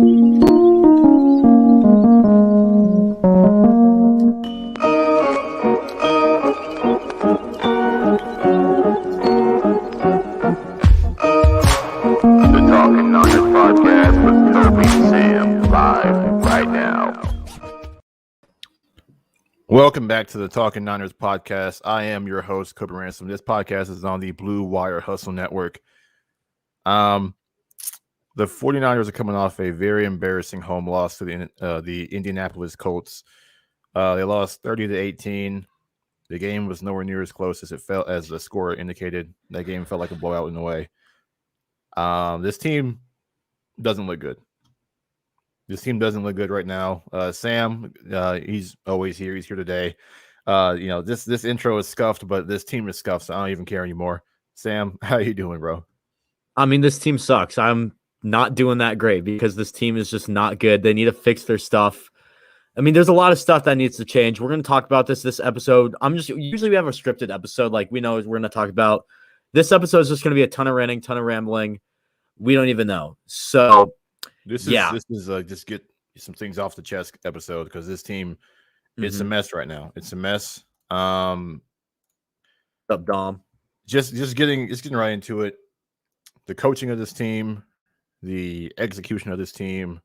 Talkin Niners Podcast with Kobe and Sam, live right now. Welcome back to the Talkin Niners Podcast. I am your host, Kobe Ransom. This podcast is on the Blue Wire Hustle Network. The 49ers are coming off a very embarrassing home loss to the Indianapolis Colts. They lost 30-18. The game was nowhere near as close as it felt, as the score indicated. That game felt like a blowout in a way. This team doesn't look good. This team doesn't look good right now. Sam, he's always here. He's here today. This intro is scuffed, but this team is scuffed, so I don't even care anymore. Sam, how you doing, bro? I mean, this team sucks. I'm not doing that great because this team is just not good. They need to fix their stuff. I mean, there's a lot of stuff that needs to change. We're going to talk about this episode. Usually we have a scripted episode, like we know we're going to talk about. This episode is just going to be a ton of ranting, ton of rambling. We don't even know. So this is just get some things off the chest episode because this team, it's a mess right now. It's a mess. What's up, Dom? Just getting right into it. The coaching of this team, the execution of this team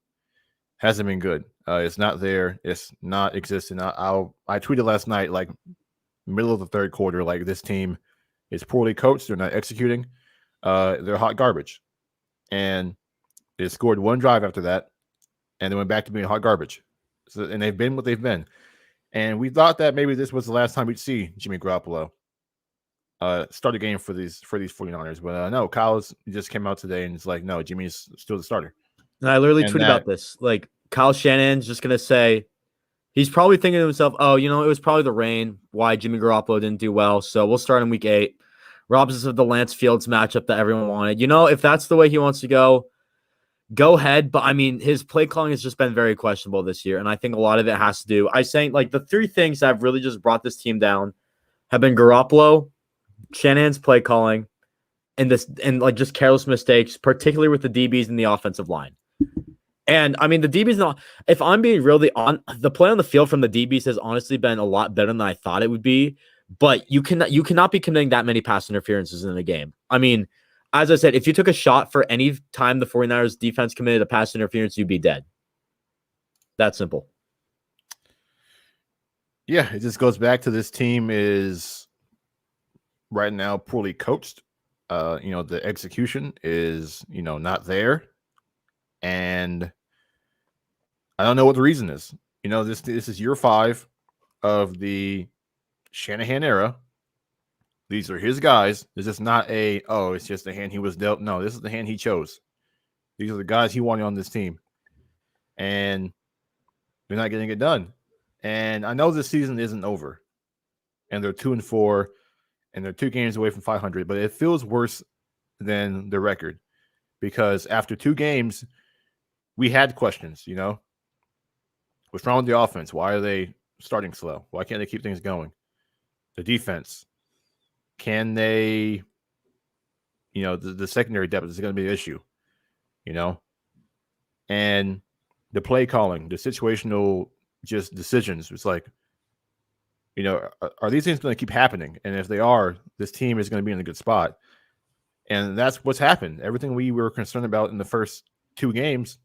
hasn't been good. It's not there. It's not existing. I tweeted last night, like middle of the third quarter, like this team is poorly coached. They're not executing. They're hot garbage. And they scored one drive after that, and they went back to being hot garbage. And they've been what they've been. And we thought that maybe this was the last time we'd see Jimmy Garoppolo start a game for these 49ers. But no, Kyle just came out today and it's like, no, Jimmy's still the starter. And I literally tweeted about this. Like, Kyle Shanahan's just going to say, he's probably thinking to himself, oh, it was probably the rain, why Jimmy Garoppolo didn't do well. So we'll start in week 8. Robs of the Lance Fields matchup that everyone wanted. If that's the way he wants to go ahead. But I mean, his play calling has just been very questionable this year. And I think a lot of it has to do, like the 3 things that have really just brought this team down have been Garoppolo, Shanahan's play calling, and just careless mistakes, particularly with the DBs and the offensive line. And I mean, the DBs, if I'm being really on, the play on the field from the DBs has honestly been a lot better than I thought it would be. But you cannot be committing that many pass interferences in a game. I mean, as I said, if you took a shot for any time the 49ers defense committed a pass interference, you'd be dead. That simple. Yeah, it just goes back to this team is right now poorly coached. The execution is, not there. And I don't know what the reason is. This is year 5 of the Shanahan era. These are his guys. This is not it's just the hand he was dealt. No, this is the hand he chose. These are the guys he wanted on this team. And they're not getting it done. And I know this season isn't over. And they're 2-4, and they're 2 games away from 500, but it feels worse than the record. Because after 2 games, we had questions, What's wrong with the offense? Why are they starting slow? Why can't they keep things going? The defense, can they, the secondary depth is going to be an issue, and the play calling, the situational just decisions. It's like, are these things going to keep happening? And if they are, this team is going to be in a good spot. And that's what's happened. Everything we were concerned about in the first 2 games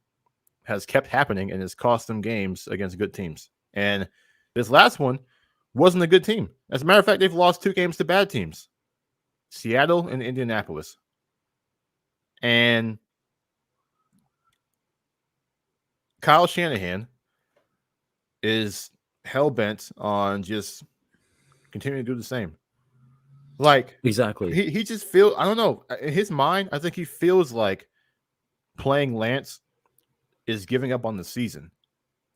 has kept happening and has cost them games against good teams. And this last one wasn't a good team. As a matter of fact, they've lost 2 games to bad teams, Seattle and Indianapolis. And Kyle Shanahan is hell-bent on just continuing to do the same. Like, exactly. He just feels, I don't know, in his mind, I think he feels like playing Lance is giving up on the season.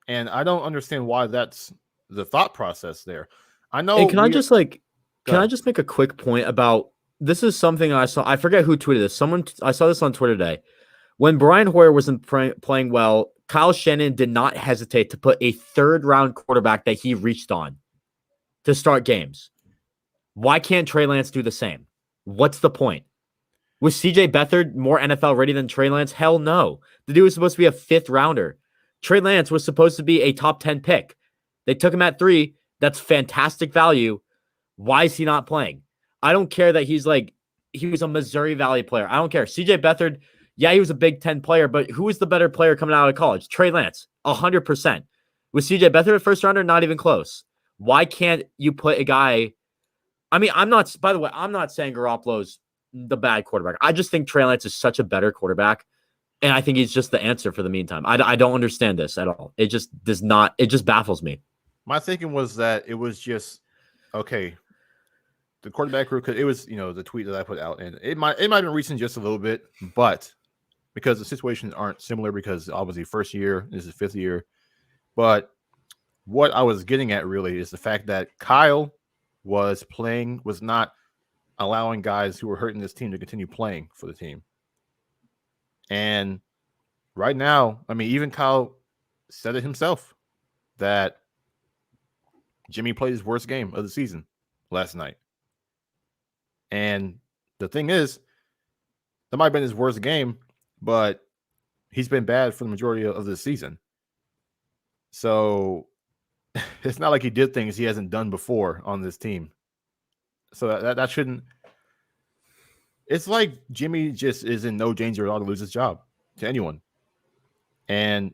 And I don't understand why that's the thought process there. I know. Hey, can I just make a quick point about this? Is something I saw. I forget who tweeted this. I saw this on Twitter today. When Brian Hoyer wasn't playing well, Kyle Shanahan did not hesitate to put a 3rd-round quarterback that he reached on to start games. Why can't Trey Lance do the same? What's the point? Was CJ Beathard more NFL ready than Trey Lance? Hell no. The dude was supposed to be a 5th rounder. Trey Lance was supposed to be a top 10 pick. They took him at 3. That's fantastic value. Why is he not playing? I don't care that he was a Missouri Valley player. I don't care. CJ Beathard, yeah, he was a Big Ten player, but who was the better player coming out of college? Trey Lance, 100%. Was CJ Beathard a first rounder? Not even close. Why can't you put a guy? I mean, I'm not saying Garoppolo's the bad quarterback. I just think Trey Lance is such a better quarterback. And I think he's just the answer for the meantime. I don't understand this at all. It just baffles me. My thinking was that it was just, okay, the quarterback room, because it was, the tweet that I put out, and it might have been recent just a little bit, but because the situations aren't similar, because obviously first year, this is 5th year. But what I was getting at really is the fact that Kyle was not allowing guys who were hurting this team to continue playing for the team. And right now, I mean, even Kyle said it himself that Jimmy played his worst game of the season last night. And the thing is, that might have been his worst game, but he's been bad for the majority of the season. So it's not like he did things he hasn't done before on this team. So that shouldn't. It's like Jimmy just is in no danger at all to lose his job to anyone. And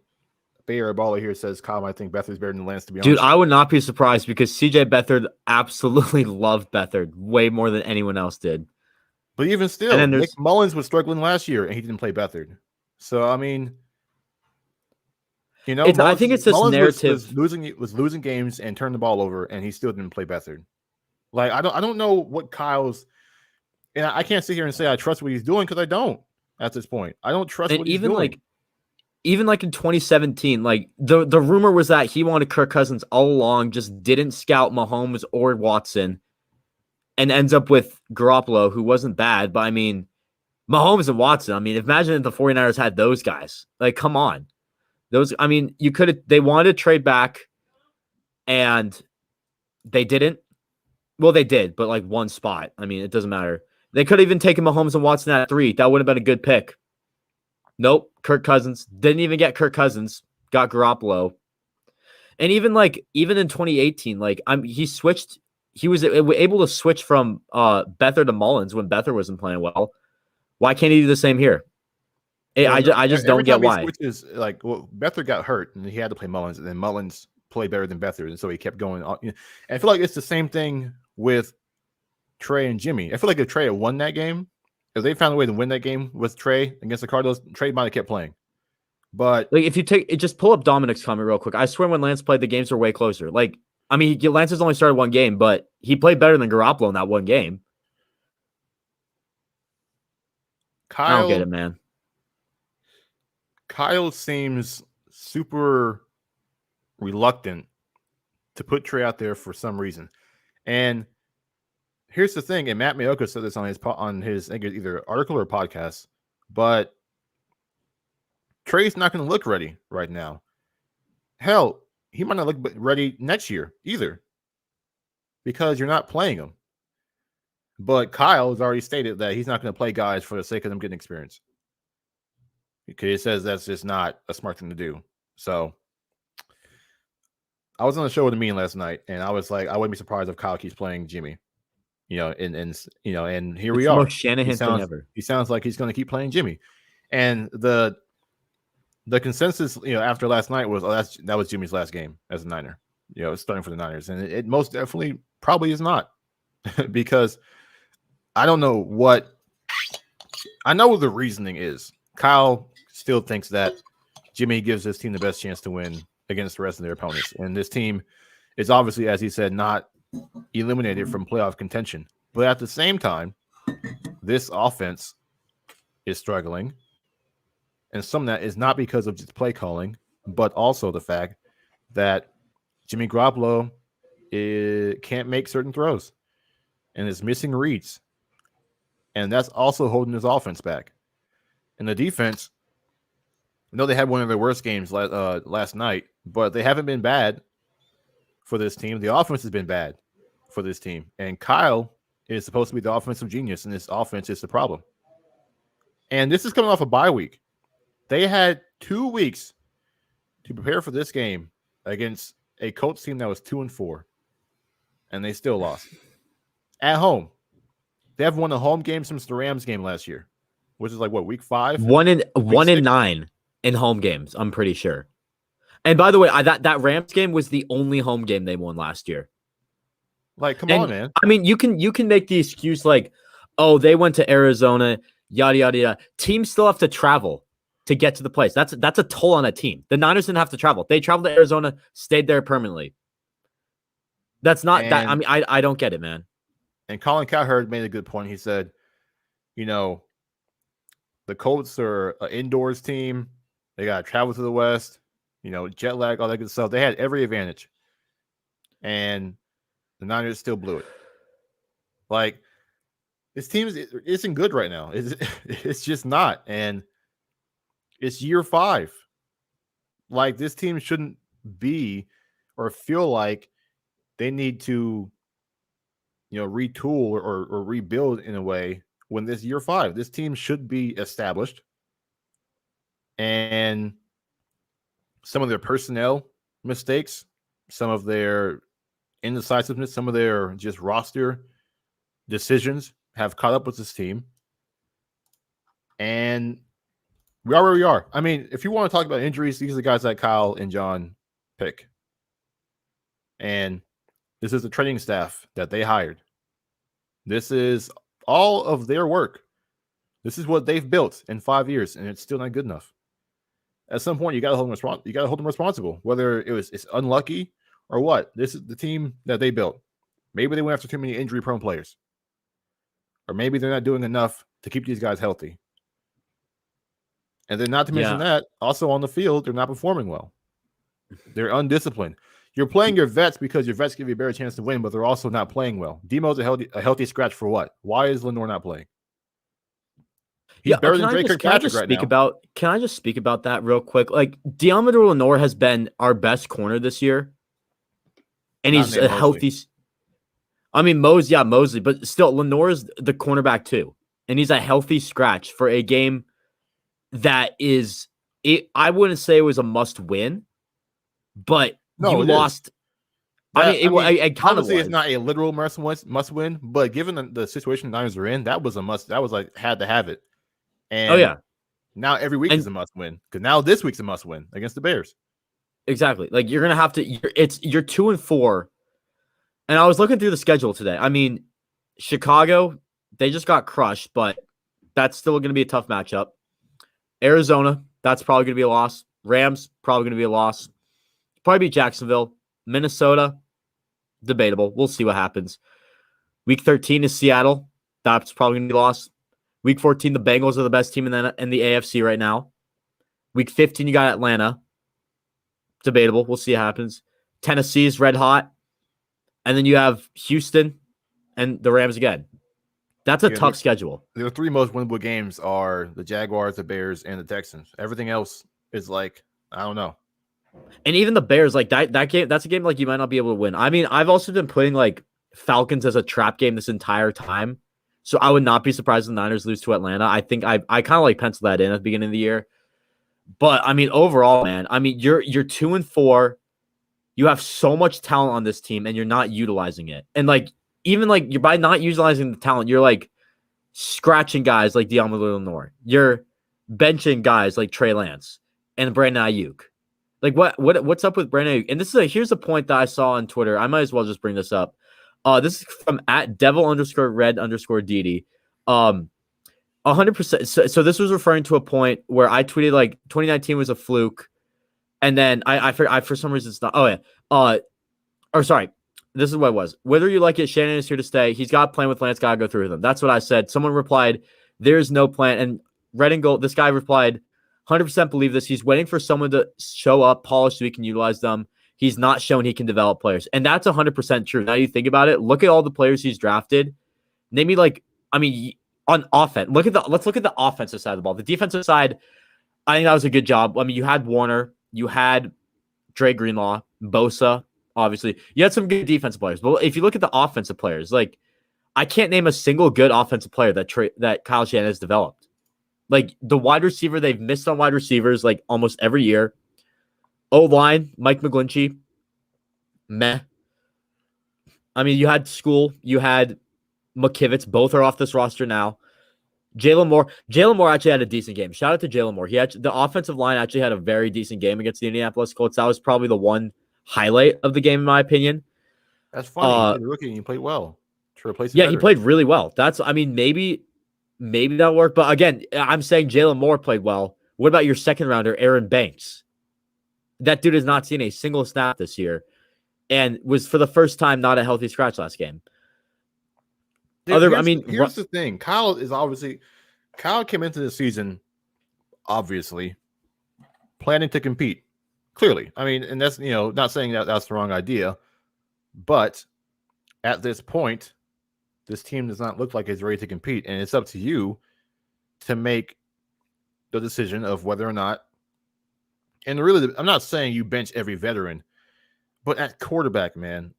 Bay Area Baller here says, Kyle, I think Beathard's better than Lance, to be honest. Dude, I would not be surprised because CJ Beathard absolutely loved Beathard way more than anyone else did. But even still, Nick Mullins was struggling last year and he didn't play Beathard. So, I mean, I think it's this Mullins narrative. was losing games and turned the ball over, and he still didn't play Beathard. Like, I don't know what Kyle's. And I can't sit here and say I trust what he's doing because I don't at this point. I don't trust what he's doing. Even in 2017, the rumor was that he wanted Kirk Cousins all along, just didn't scout Mahomes or Watson, and ends up with Garoppolo, who wasn't bad. But I mean, Mahomes and Watson, I mean, imagine if the 49ers had those guys. Like, come on. They wanted to trade back and they didn't. Well, they did, but one spot. I mean, it doesn't matter. They could have even taken Mahomes and Watson at 3. That would have been a good pick. Nope. Kirk Cousins. Didn't even get Kirk Cousins. Got Garoppolo. And even in 2018, he switched. He was able to switch from Beathard to Mullins when Beathard wasn't playing well. Why can't he do the same here? I just don't get why. Beathard got hurt and he had to play Mullins, and then Mullins played better than Beathard, and so he kept going on. And I feel like it's the same thing with Trey and Jimmy. I feel like if Trey had won that game, if they found a way to win that game with Trey against the Cardinals, Trey might have kept playing. But if you just pull up Dominic's comment real quick. I swear when Lance played, the games were way closer. Lance has only started one game, but he played better than Garoppolo in that one game. I don't get it, man. Kyle seems super reluctant to put Trey out there for some reason. And here's the thing, and Matt Mayoka said this on his either article or podcast, but Trey's not going to look ready right now. Hell, he might not look ready next year either because you're not playing him. But Kyle has already stated that he's not going to play guys for the sake of them getting experience. Okay, he says that's just not a smart thing to do. So I was on the show with the mean last night, and I was like, I wouldn't be surprised if Kyle keeps playing Jimmy. And here we are. Most Shanahan thing ever. He sounds like he's going to keep playing Jimmy. And the consensus, after last night was, that was Jimmy's last game as a Niner. Starting for the Niners, and it most definitely probably is not, because I don't know what. I know what the reasoning is. Kyle still thinks that Jimmy gives this team the best chance to win against the rest of their opponents, and this team is obviously, as he said, not eliminated from playoff contention. But at the same time, this offense is struggling. And some of that is not because of just play calling, but also the fact that Jimmy Garoppolo can't make certain throws and is missing reads. And that's also holding his offense back. And the defense, I know they had one of their worst games last night, but they haven't been bad for this team. The offense has been bad for this team. And Kyle is supposed to be the offensive genius, and this offense is the problem. And this is coming off a bye week. They had 2 weeks to prepare for this game against a Colts team that was 2-4, and they still lost at home. They haven't won a home game since the Rams game last year, which is like what, week 5? 1-9 in home games, I'm pretty sure. And by the way, that Rams game was the only home game they won last year. Like, come on, man. I mean, you can make the excuse like, oh, they went to Arizona, yada yada yada. Teams still have to travel to get to the place. That's a toll on a team. The Niners didn't have to travel. They traveled to Arizona, stayed there permanently. That's not that. I mean, I don't get it, man. And Colin Cowherd made a good point. He said, the Colts are an indoors team. They got to travel to the West, jet lag, all that good stuff. They had every advantage. And the Niners still blew it. Like, this team isn't good right now. It's just not. And it's year 5. Like, this team shouldn't be or feel like they need to, retool or rebuild in a way when this year 5. This team should be established. And some of their personnel mistakes, some of their indecisiveness, some of their just roster decisions have caught up with this team. And we are where we are. I mean, if you want to talk about injuries, these are the guys that Kyle and John pick. And this is the training staff that they hired. This is all of their work. This is what they've built in 5 years, and it's still not good enough. At some point, you got to hold them responsible, whether it's unlucky or what. This is the team that they built. Maybe they went after too many injury-prone players, or maybe they're not doing enough to keep these guys healthy. And then, not to mention that, also on the field, they're not performing well. They're undisciplined. You're playing your vets because your vets give you a better chance to win, but they're also not playing well. Demo's a healthy scratch for what? Why is Lenore not playing? He's better than Drake Kirkpatrick right now. Can I just speak about that real quick? Like, Deommodore Lenore has been our best corner this year, and he's a healthy. I mean, Mosley, but still, Lenore's the cornerback too, and he's a healthy scratch for a game that is. I wouldn't say it was a must-win, but you lost. It kind of it's not a literal must-win, but given the situation the Niners are in, that was a must. That was like had to have it. And now every week is a must-win because now this week's a must-win against the Bears. Exactly. Like, you're gonna have to. You're 2-4, and I was looking through the schedule today. I mean, Chicago, they just got crushed, but that's still going to be a tough matchup. Arizona, that's probably going to be a loss. Rams, probably going to be a loss. Probably beat Jacksonville. Minnesota, debatable. We'll see what happens. Week 13 is Seattle. That's probably going to be a loss. Week 14, the Bengals are the best team in the AFC right now. Week 15, you got Atlanta. Debatable. We'll see what happens. Tennessee's red hot. And then you have Houston and the Rams again. That's a tough schedule. The 3 most winnable games are the Jaguars, the Bears, and the Texans. Everything else is like, I don't know. And even the Bears, like that game, that's a game like you might not be able to win. I mean, I've also been putting like Falcons as a trap game this entire time. So I would not be surprised if the Niners lose to Atlanta. I think I kind of like penciled that in at the beginning of the year. But I mean, overall, man, I mean, you're 2-4. You have so much talent on this team and you're not utilizing it. And like, even like you're by not utilizing the talent, you're like scratching guys like Deommodore Lenore. You're benching guys like Trey Lance and Brandon Ayuk. Like what's up with Brandon Ayuk? And here's a point that I saw on Twitter. I might as well just bring this up. This is from @devil_red_dd. 100%. So this was referring to a point where I tweeted like 2019 was a fluke, and then I for some reason it's not. Oh yeah. Or sorry. This is what it was. Whether you like it, Shannon is here to stay. He's got a plan with Lance. Gotta go through with him. That's what I said. Someone replied, "There's no plan." And Red and Gold. This guy replied, "100% believe this. He's waiting for someone to show up, polish, so he can utilize them. He's not shown he can develop players." And that's 100% true. Now you think about it. Look at all the players he's drafted. Name me on offense. Let's look at the offensive side of the ball. The defensive side, I think that was a good job. I mean, you had Warner, you had Dre Greenlaw, Bosa. Obviously, you had some good defensive players. But if you look at the offensive players, like I can't name a single good offensive player that Kyle Shanahan has developed. Like the wide receiver, they've missed on wide receivers like almost every year. O-line, Mike McGlinchey, meh. I mean, you had School, you had McKivitz, both are off this roster now. Jalen Moore actually had a decent game. Shout out to Jalen Moore. The offensive line actually had a very decent game against the Indianapolis Colts. That was probably the one highlight of the game, in my opinion. That's funny. He's a rookie and he played well to replace him. Yeah, he played really well. Maybe that'll work. But again, I'm saying Jalen Moore played well. What about your second rounder, Aaron Banks? That dude has not seen a single snap this year and was for the first time not a healthy scratch last game. Here's the thing. Kyle came into the season, obviously, planning to compete. Clearly. I mean, and that's, not saying that that's the wrong idea, but at this point, this team does not look like it's ready to compete. And it's up to you to make the decision of whether or not, and really, I'm not saying you bench every veteran, but at quarterback, man,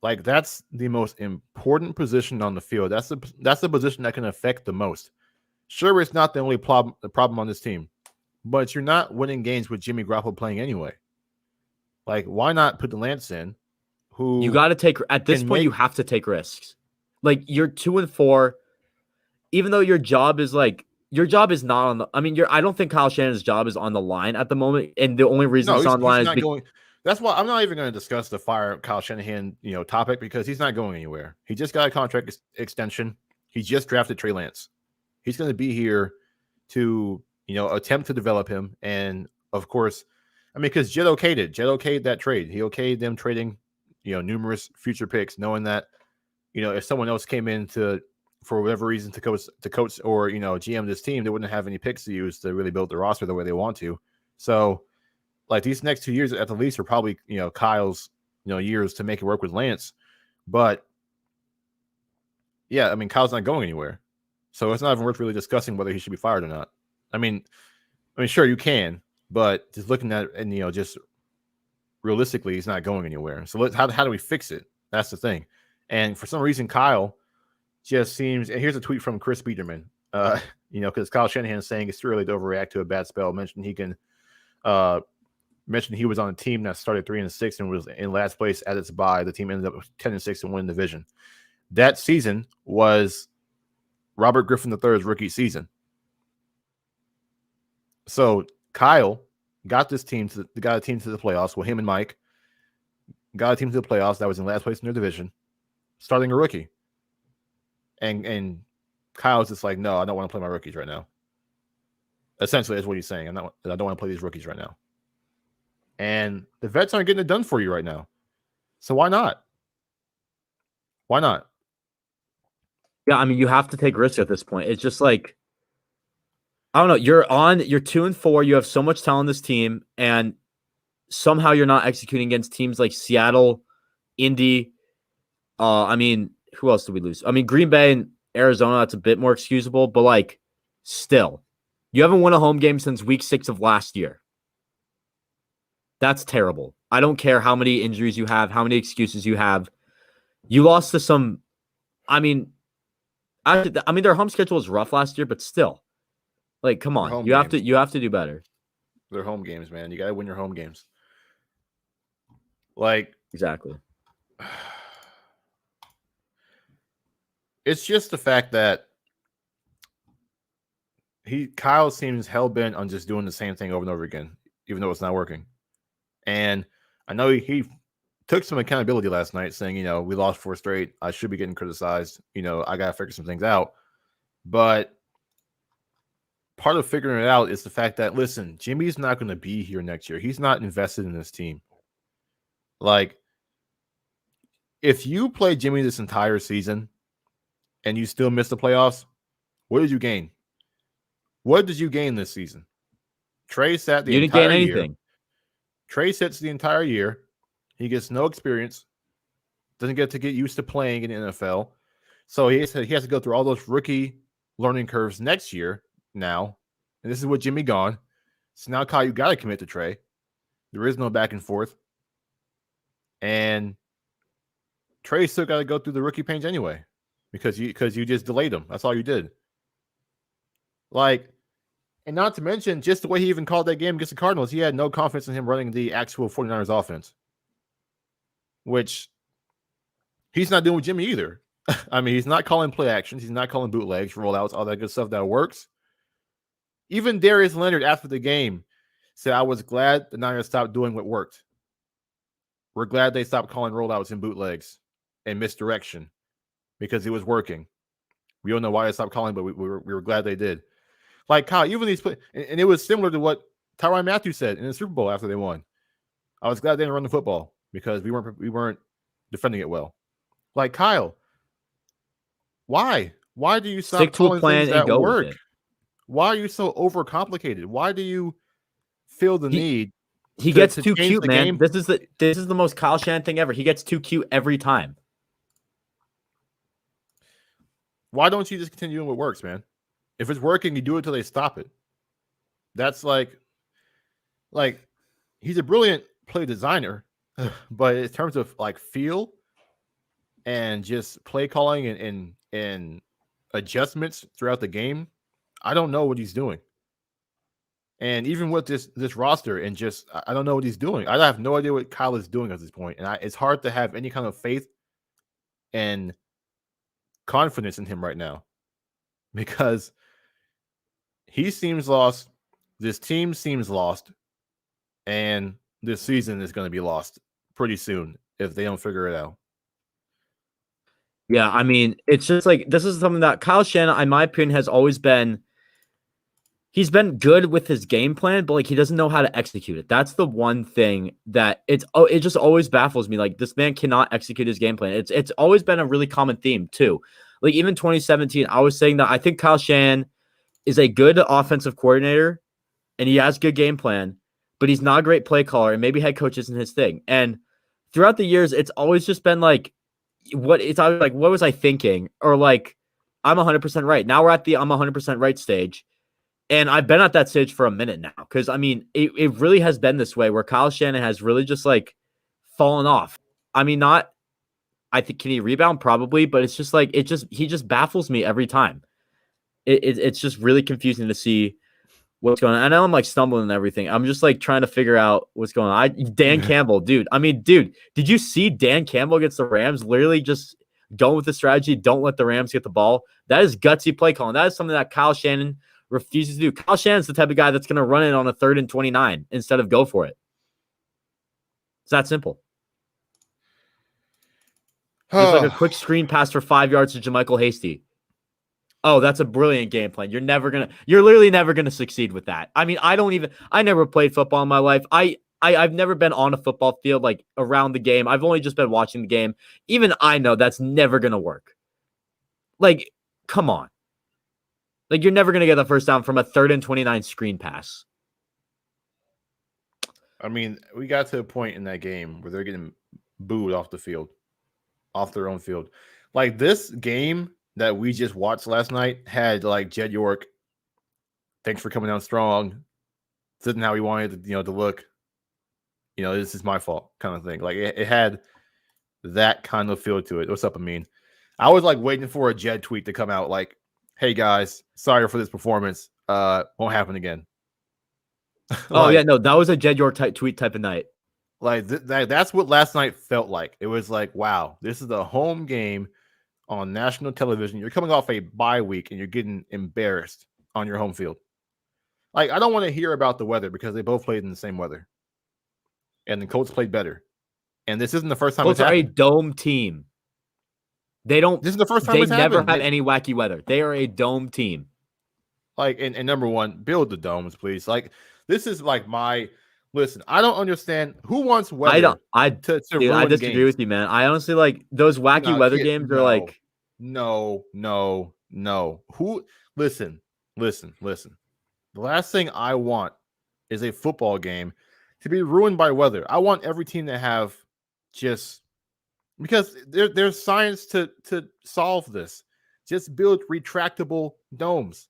like that's the most important position on the field. That's the position that can affect the most. Sure, it's not the only problem on this team, but you're not winning games with Jimmy Garoppolo playing anyway. Like, why not put the Lance in? Who you got to take at this point? You have to take risks. Like you're 2-4, even though your job is not on the. I mean, I don't think Kyle Shanahan's job is on the line at the moment, and the only reason it's on the line is that's why I'm not even going to discuss the fire Kyle Shanahan, topic because he's not going anywhere. He just got a contract extension. He just drafted Trey Lance. He's going to be here to, attempt to develop him. And of course, I mean, because Jed okayed that trade. He okayed them trading, numerous future picks, knowing that, if someone else came in for whatever reason to coach or, GM this team, they wouldn't have any picks to use to really build the roster the way they want to. So, like these next 2 years at the least are probably, Kyle's, years to make it work with Lance. But yeah, I mean, Kyle's not going anywhere. So it's not even worth really discussing whether he should be fired or not. I mean, sure you can, but just looking at it and, just realistically, he's not going anywhere. So how do we fix it? That's the thing. And for some reason, Kyle just seems, and here's a tweet from Chris Biederman, because Kyle Shanahan is saying it's too early to overreact to a bad spell. Mentioned he was on a team that started 3-6 and was in last place at its bye. The team ended up 10-6 and winning the division. That season was Robert Griffin III's rookie season. So Kyle got a team to the playoffs. Well, him and Mike got a team to the playoffs that was in last place in their division, starting a rookie. And Kyle's just like, no, I don't want to play my rookies right now. Essentially, that's what he's saying. I don't want to play these rookies right now. And the vets aren't getting it done for you right now. So why not? Why not? Yeah, I mean, you have to take risks at this point. It's just like, I don't know. You're 2-4. You have so much talent on this team, and somehow you're not executing against teams like Seattle, Indy. I mean, who else did we lose? I mean, Green Bay and Arizona, that's a bit more excusable, but like, still, you haven't won a home game since week 6 of last year. That's terrible. I don't care how many injuries you have, how many excuses you have. You lost to some, I mean, their home schedule was rough last year, but still, like, come on, you have to do better. They're home games, man. You got to win your home games. Like, exactly. It's just the fact that Kyle seems hell-bent on just doing the same thing over and over again, even though it's not working. And I know he took some accountability last night saying, we lost 4 straight. I should be getting criticized. I got to figure some things out. But part of figuring it out is the fact that, listen, Jimmy's not going to be here next year. He's not invested in this team. Like, if you play Jimmy this entire season and you still miss the playoffs, what did you gain? What did you gain this season? Trey sat the entire year. You didn't gain anything. Trey sits the entire year. He gets no experience. Doesn't get used to playing in the NFL. So he has to go through all those rookie learning curves next year now. And this is with Jimmy gone. So now, Kyle, you got to commit to Trey. There is no back and forth. And Trey still got to go through the rookie pains anyway because you just delayed him. That's all you did. Like, And not to mention, just the way he even called that game against the Cardinals, he had no confidence in him running the actual 49ers offense, which he's not doing with Jimmy either. I mean, he's not calling play actions. He's not calling bootlegs, rollouts, all that good stuff that works. Even Darius Leonard, after the game, said, I was glad the Niners stopped doing what worked. We're glad they stopped calling rollouts and bootlegs and misdirection because it was working. We don't know why they stopped calling, but we were glad they did. Like, Kyle, even these play, and it was similar to what Tyrann Mathieu said in the Super Bowl after they won. I was glad they didn't run the football because we weren't defending it well. Like, Kyle, why? Why do you stop Stick to a calling plan things and that go work? with it. Why are you so overcomplicated? Why do you feel the need? He gets too change cute, the man. game? This is the most Kyle Shanahan thing ever. He gets too cute every time. Why don't you just continue doing what works, man? If it's working, you do it until they stop it. That's like he's a brilliant play designer, but in terms of like feel and just play calling and adjustments throughout the game, I don't know what he's doing. And even with this roster and just I don't know what he's doing. I have no idea what Kyle is doing at this point. And it's hard to have any kind of faith and confidence in him right now because he seems lost. This team seems lost. And this season is going to be lost pretty soon if they don't figure it out. Yeah, I mean, it's just like this is something that Kyle Shanahan, in my opinion, has always been. He's been good with his game plan, but like he doesn't know how to execute it. That's the one thing that it just always baffles me. Like this man cannot execute his game plan. It's always been a really common theme too. Like even 2017, I was saying that I think Kyle Shanahan is a good offensive coordinator and he has good game plan, but he's not a great play caller and maybe head coach isn't his thing. And throughout the years, it's always just been like, what was I thinking? Or like, I'm 100% right. Now we're at the I'm 100% right stage. And I've been at that stage for a minute now. Because, I mean, it really has been this way where Kyle Shanahan has really just like fallen off. I mean, I think, can he rebound? Probably. But it's just like, he just baffles me every time. It's just really confusing to see what's going on. I know I'm like stumbling and everything. I'm just like trying to figure out what's going on. Dan Campbell, dude. I mean, dude, did you see Dan Campbell against the Rams? Literally just going with the strategy. Don't let the Rams get the ball. That is gutsy play calling. That is something that Kyle Shanahan refuses to do. Kyle Shanahan's the type of guy that's going to run it on a 3rd and 29 instead of go for it. It's that simple. Just like a quick screen pass for 5 yards to JaMychal Hasty. Oh, that's a brilliant game plan. You're literally never gonna succeed with that. I mean, I never played football in my life. I've never been on a football field, like around the game. I've only just been watching the game. Even I know that's never gonna work. Like, come on. Like, you're never gonna get the first down from a 3rd and 29 screen pass. I mean, we got to a point in that game where they're getting booed off the field, off their own field. Like this game that we just watched last night had like Jed York, thanks for coming down strong. This isn't how he wanted to look. This is my fault kind of thing. Like it had that kind of feel to it. What's up, Amin? I was like waiting for a Jed tweet to come out like, hey guys, sorry for this performance. Won't happen again. Oh yeah, no, that was a Jed York tweet type of night. Like that's what last night felt like. It was like, wow, this is a home game on national television. You're coming off a bye week and you're getting embarrassed on your home field. Like, I don't want to hear about the weather because they both played in the same weather. And the Colts played better. And this isn't the first time Colts are a dome team. This is the first time they never have any wacky weather. They are a dome team. Like, and number one, build the domes, please. Like, this is like listen, I don't understand who wants weather. I disagree with you, man. I honestly like those wacky weather games are like no. Who listen. The last thing I want is a football game to be ruined by weather. I want every team to have because there's science to solve this. Just build retractable domes.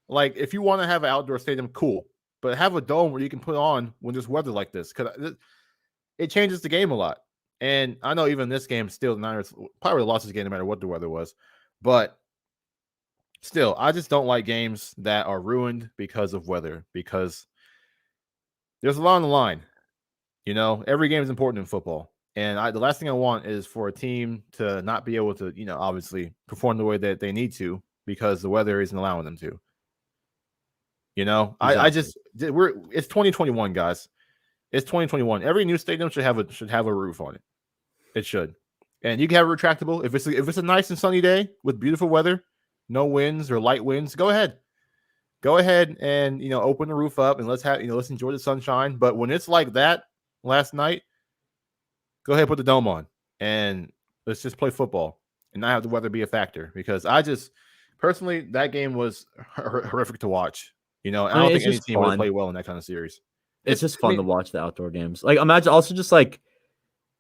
Like if you want to have an outdoor stadium, cool. But have a dome where you can put on when there's weather like this, because it changes the game a lot. And I know even this game, still the Niners probably lost this game no matter what the weather was. But Still, I just don't like games that are ruined because of weather, because there's a lot on the line. Every game is important in football. And the last thing I want is for a team to not be able to, obviously perform the way that they need to because the weather isn't allowing them to. Exactly. It's 2021, guys. It's 2021. Every new stadium should have a roof on it. It should. And you can have a retractable. If it's a nice and sunny day with beautiful weather, no winds or light winds, go ahead. Go ahead and open the roof up and let's enjoy the sunshine. But when it's like that last night, go ahead and put the dome on and let's just play football and not have the weather be a factor, because I just personally, that game was horrific to watch. I don't think any team would play well in that kind of series. It's just fun to watch the outdoor games. Like, imagine also just like,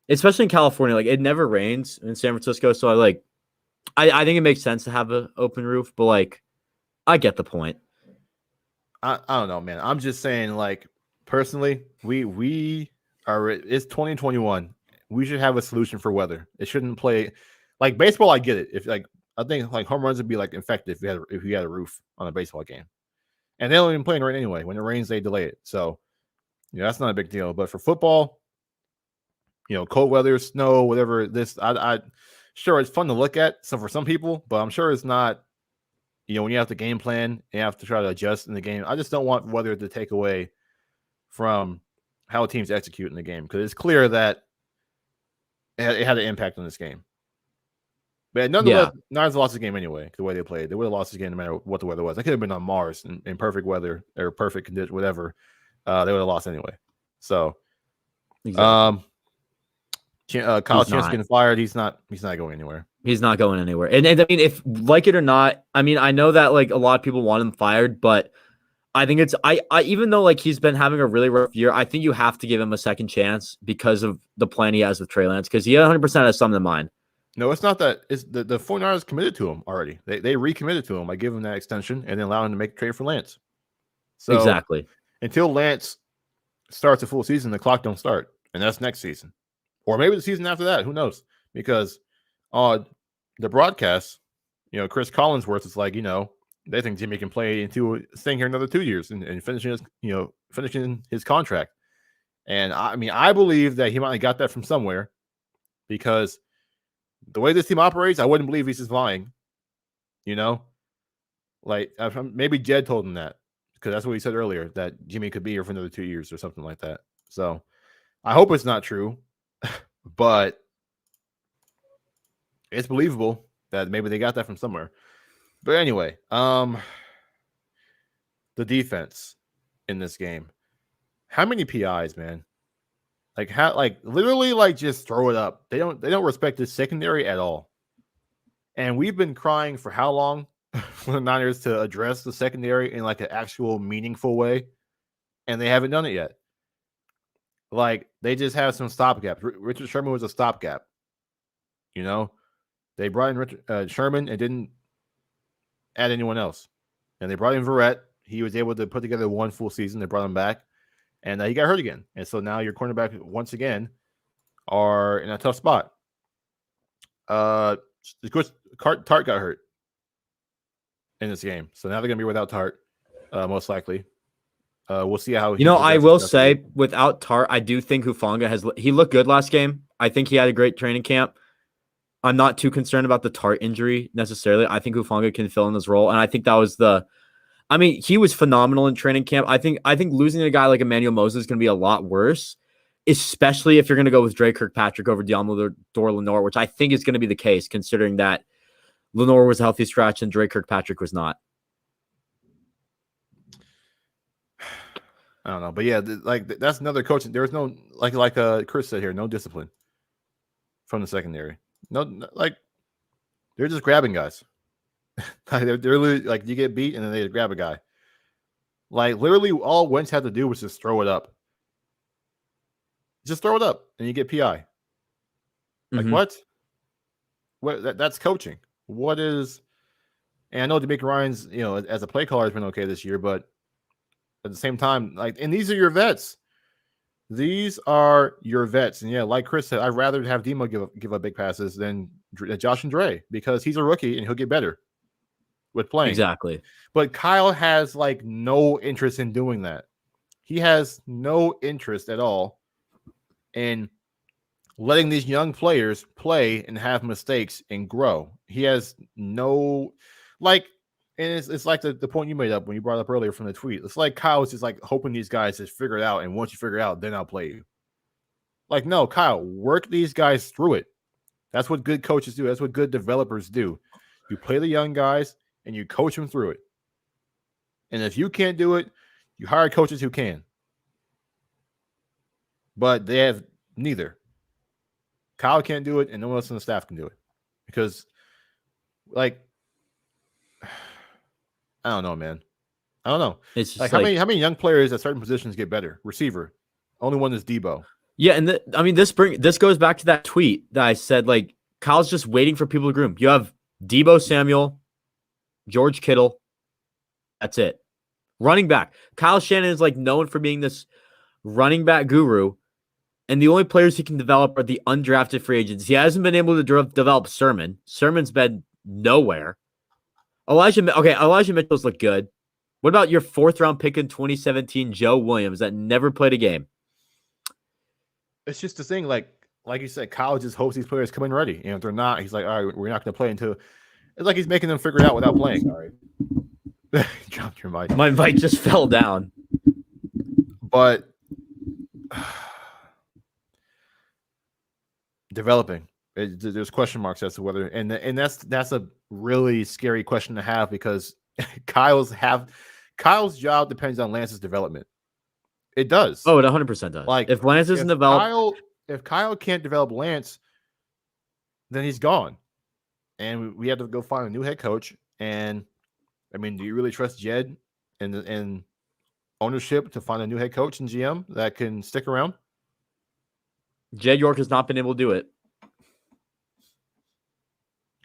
especially in California, like it never rains in San Francisco. So I think it makes sense to have an open roof, but like, I get the point. I don't know, man. I'm just saying, like, personally, it's 2021. We should have a solution for weather. It shouldn't play like baseball. I get it. I think like home runs would be like effective if you had a roof on a baseball game, and they don't even play in rain anyway. When it rains, they delay it. So that's not a big deal. But for football, cold weather, snow, whatever. I sure it's fun to look at. So for some people, but I'm sure it's not. When you have to game plan, you have to try to adjust in the game. I just don't want weather to take away from how teams execute in the game, because it's clear that it had an impact on this game. But nonetheless, Niners lost the game anyway, the way they played. They would have lost the game no matter what the weather was. They could have been on Mars in perfect weather or perfect condition, whatever. They would have lost anyway. So, exactly. Kyle Chance getting fired. He's not going anywhere. He's not going anywhere. And I mean, if like it or not, I mean, I know that like a lot of people want him fired, but I think I even though like he's been having a really rough year, I think you have to give him a second chance because of the plan he has with Trey Lance, because he 100% has something in mind. No, it's not that. It's the 49ers committed to him already. They recommitted to him by giving him that extension and then allowing him to make a trade for Lance. So exactly. Until Lance starts a full season, the clock don't start, and that's next season, or maybe the season after that. Who knows? Because the broadcast, Chris Collinsworth is like, they think Jimmy can staying here another 2 years and finishing his contract. And I mean, I believe that he might have got that from somewhere, because the way this team operates, I wouldn't believe he's just lying. Like maybe Jed told him that, because that's what he said earlier, that Jimmy could be here for another 2 years or something like that. So I hope it's not true, but it's believable that maybe they got that from somewhere. But anyway, the defense in this game. How many PIs, man? Literally just throw it up. They don't respect the secondary at all. And we've been crying for how long for the Niners to address the secondary in like an actual meaningful way, and they haven't done it yet. Like, they just have some stopgaps. Richard Sherman was a stopgap. They brought in Richard Sherman and didn't add anyone else. And they brought in Verrett. He was able to put together one full season. They brought him back, and he got hurt again. And so now your cornerback once again are in a tough spot. Of course, Tart got hurt in this game, so now they're going to be without Tart, most likely. We'll see how. I will say, without Tart, I do think Hufanga he looked good last game. I think he had a great training camp. I'm not too concerned about the Tart injury necessarily. I think Hufanga can fill in this role, and I think that was he was phenomenal in training camp. I think losing a guy like Emmanuel Moses is going to be a lot worse, especially if you're going to go with Dre Kirkpatrick over Deommodore Lenoir, which I think is going to be the case, considering that Lenoir was a healthy scratch and Dre Kirkpatrick was not. I don't know, but yeah, that's another coach. There's no like Chris said here, no discipline from the secondary. No, they're just grabbing guys. They're literally like, you get beat and then they grab a guy. Like, literally, all Wentz had to do was just throw it up. Just throw it up and you get PI. Like, what? That's coaching. What is? And I know DeMeco Ryans, as a play caller, has been okay this year, but at the same time, and these are your vets. These are your vets. And yeah, like Chris said, I'd rather have Demo give up big passes than Josh and Dre, because he's a rookie and he'll get better with playing. Exactly. But Kyle has like no interest in doing that. He has no interest at all in letting these young players play and have mistakes and grow. He has no and it's like the point you made up when you brought up earlier from the tweet. It's like Kyle is just like hoping these guys just figure it out, and once you figure it out, then I'll play you. Like, no, Kyle, work these guys through it. That's what good coaches do. That's what good developers do. You play the young guys and you coach them through it. And if you can't do it, you hire coaches who can. But they have neither. Kyle can't do it, and no one else on the staff can do it. Because, like, I don't know, man. I don't know. It's just like how many young players at certain positions get better? Receiver. Only one is Debo. Yeah, and this goes back to that tweet that I said, like, Kyle's just waiting for people to groom. You have Debo Samuel, George Kittle. That's it. Running back. Kyle Shanahan is like known for being this running back guru. And the only players he can develop are the undrafted free agents. He hasn't been able to develop Sermon. Sermon's been nowhere. Elijah Mitchell's looked good. What about your 4th-round pick in 2017, Joe Williams, that never played a game? It's just the thing, like you said, Kyle just hopes these players come in ready. And if they're not, he's like, all right, we're not going to play until – it's like he's making them figure it out without playing. All right. Dropped your mic. My mic just fell down. But – developing. There's question marks as to whether, and that's a really scary question to have, because Kyle's job depends on Lance's development. It does. Oh, it 100% does. Like, if Lance isn't developed, if Kyle can't develop Lance, then he's gone, and we have to go find a new head coach. And I mean, do you really trust Jed and ownership to find a new head coach and GM that can stick around? Jed York has not been able to do it.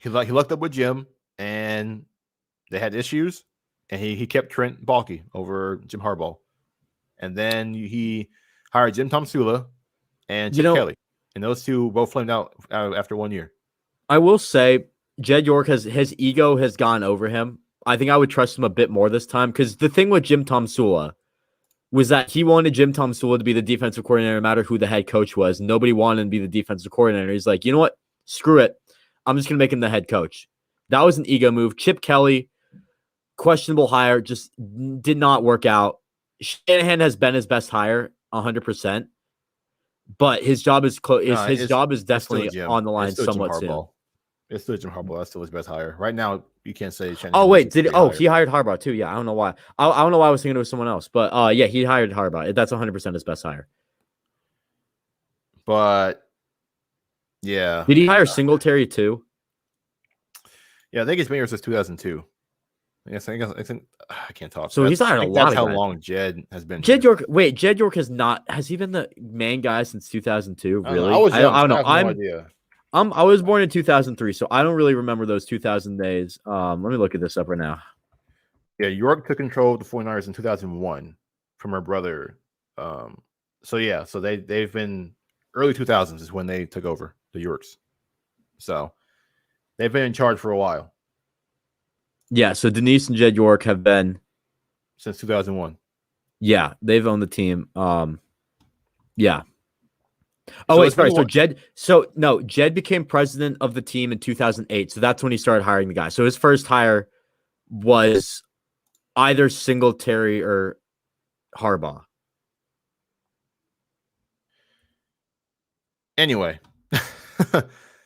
He lucked up with Jim, and they had issues, and he kept Trent Baalke over Jim Harbaugh. And then he hired Jim Tomsula and Chip Kelly, and those two both flamed out after 1 year. I will say Jed York his ego has gone over him. I think I would trust him a bit more this time, because the thing with Jim Tomsula was that he wanted Jim Tomsula to be the defensive coordinator no matter who the head coach was. Nobody wanted him to be the defensive coordinator. He's like, you know what? Screw it. I'm just going to make him the head coach. That was an ego move. Chip Kelly, questionable hire, just did not work out. Shanahan has been his best hire, 100%. But his job is his job is definitely on the line somewhat soon. It's still Jim Harbaugh. That's still his best hire. Right now, you can't say Shanahan. Oh, wait. He hired Harbaugh too. Yeah, I don't know why. I don't know why I was thinking it was someone else. But yeah, he hired Harbaugh. That's 100% his best hire. But yeah. Did he hire Singletary too? Yeah, I think he's been here since 2002. Yes, I think I can't talk. So he's hired a lot. That's of how guys. long Jed has been. Jed York. Wait, Jed York has he been the main guy since 2002? Really? I don't know. I have no idea. I was born in 2003, so I don't really remember those 2000 days. Let me look at this up right now. Yeah, York took control of the 49ers in 2001 from her brother. So they've been early 2000s is when they took over, the Yorks. So they've been in charge for a while. Yeah, so Denise and Jed York have been since 2001. Yeah, they've owned the team. Yeah. Oh, wait, sorry. Jed became president of the team in 2008. So that's when he started hiring the guy. So his first hire was either Singletary or Harbaugh. Anyway. I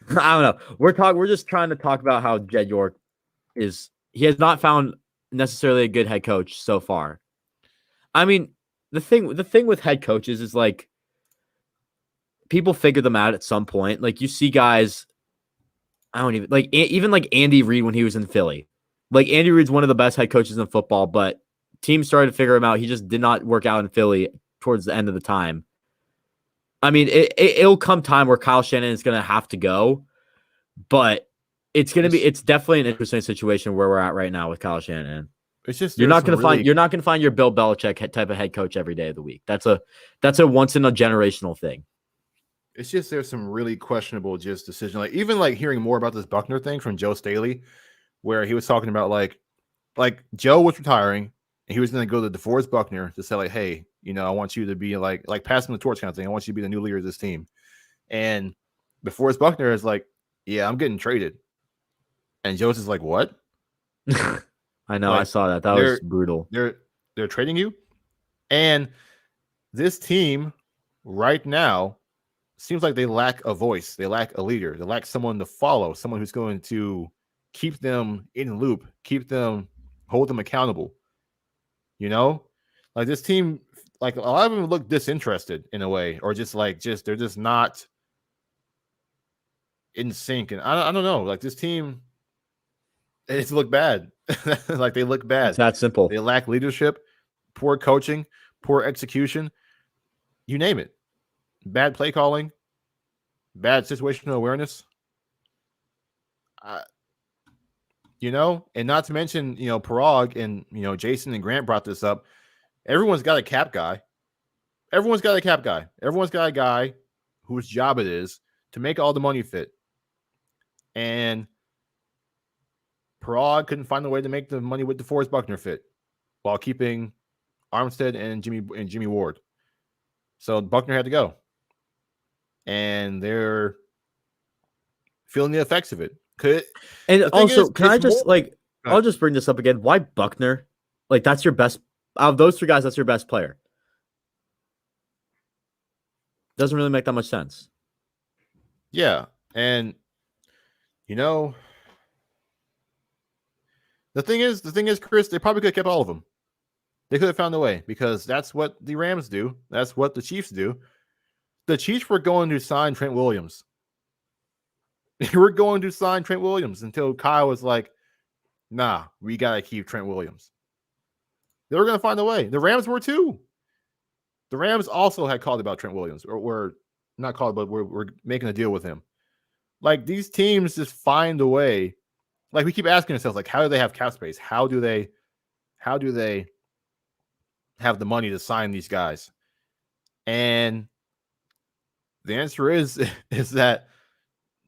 don't know. We're just trying to talk about how Jed York he has not found necessarily a good head coach so far. I mean, the thing with head coaches is like people figure them out at some point. Like you see guys, I don't even like Andy Reid when he was in Philly. Like Andy Reid's one of the best head coaches in football, but teams started to figure him out. He just did not work out in Philly towards the end of the time. I mean, it'll come time where Kyle Shanahan is going to have to go, but it's definitely an interesting situation where we're at right now with Kyle Shanahan. It's just you're not going to find your Bill Belichick type of head coach every day of the week. That's a once in a generational thing. It's just there's some really questionable decision. Like even like hearing more about this Buckner thing from Joe Staley, where he was talking about like like Joe was retiring, and he was going to go to DeForest Buckner to say like, hey, I want you to be like passing the torch kind of thing. I want you to be the new leader of this team. And DeForest Buckner is like, yeah, I'm getting traded. And Joe's is like, what? I know, I saw that. That was brutal. They're trading you, and this team right now seems like they lack a voice. They lack a leader. They lack someone to follow. Someone who's going to keep them in the loop, hold them accountable. Like this team, like a lot of them look disinterested in a way, or they're just not in sync. And I don't know. Like this team, it's look bad. Like they look bad. It's that simple. They lack leadership, poor coaching, poor execution. You name it. Bad play calling, bad situational awareness. And not to mention, Parag and Jason and Grant brought this up. Everyone's got a cap guy. Everyone's got a guy whose job it is to make all the money fit. And Parag couldn't find a way to make the money with DeForest Buckner fit while keeping Armstead and Jimmy Ward. So Buckner had to go. And they're feeling the effects of it. And also, can I just I'll just bring this up again. Why Buckner? Like, that's your best out of those three guys, that's your best player. Doesn't really make that much sense. Yeah. And the thing is, Chris, they probably could have kept all of them. They could have found a way, because that's what the Rams do. That's what the Chiefs do. The Chiefs were going to sign Trent Williams. They were going to sign Trent Williams until Kyle was like, nah, we got to keep Trent Williams. They were going to find a way. The Rams were too. The Rams also had called about Trent Williams, or were not called, but we're making a deal with him. Like, these teams just find a way. Like, we keep asking ourselves, like, how do they have cap space? How do they have the money to sign these guys? And the answer is that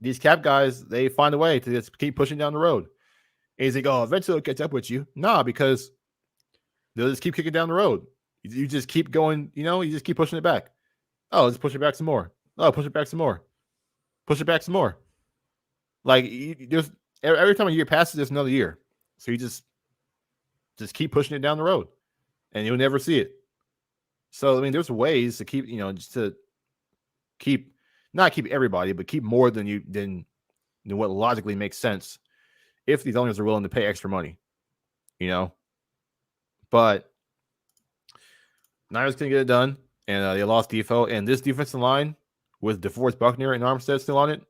these cap guys, they find a way to just keep pushing down the road. And he's like, oh, eventually it'll catch up with you. Nah, because they'll just keep kicking down the road. You just keep going, you just keep pushing it back. Oh, let's push it back some more. Oh, push it back some more. Push it back some more. Like, there's every time a year passes, there's another year. So you just keep pushing it down the road, and you'll never see it. So, I mean, there's ways to keep, just to not keep everybody, but keep more than what logically makes sense if these owners are willing to pay extra money, But Niners couldn't get it done, and they lost Defoe. And this defensive line with DeForest Buckner and Armstead still on it,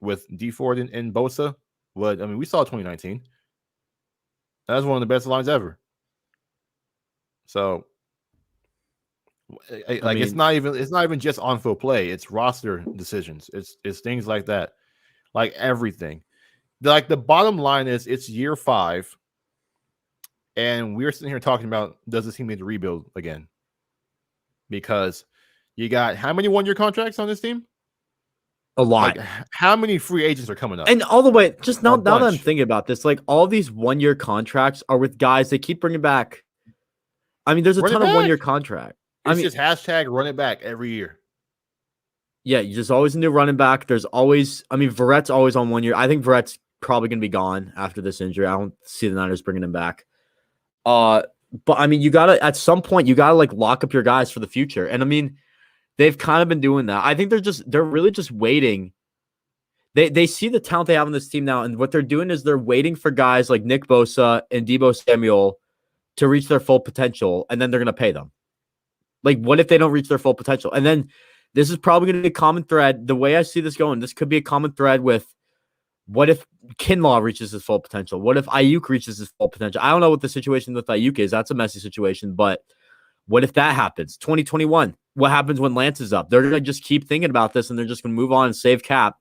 with D Ford and Bosa, we saw 2019. That was one of the best lines ever. So, it's not even just on-field play. It's roster decisions. It's things like that, like everything. Like, the bottom line is, it's year 5, and we're sitting here talking about, does this team need to rebuild again? Because you got how many one-year contracts on this team? A lot. Like, how many free agents are coming up? And all the way, just now that I'm thinking about this, like, all these one-year contracts are with guys they keep bringing back. I mean, there's a ton of one-year contract. It's just hashtag run it back every year. Yeah, there's always a new running back. There's always, Verrett's always on 1 year. I think Verrett's probably going to be gone after this injury. I don't see the Niners bringing him back. But you gotta, at some point, you gotta lock up your guys for the future. And they've kind of been doing that. I think they're really just waiting. They see the talent they have on this team now, and what they're doing is they're waiting for guys like Nick Bosa and Deebo Samuel to reach their full potential, and then they're gonna pay them. Like, what if they don't reach their full potential? And then this is probably going to be a common thread. The way I see this going, this could be a common thread with, what if Kinlaw reaches his full potential? What if Ayuk reaches his full potential? I don't know what the situation with Ayuk is. That's a messy situation. But what if that happens? 2021, what happens when Lance is up? They're going to just keep thinking about this, and they're just going to move on and save cap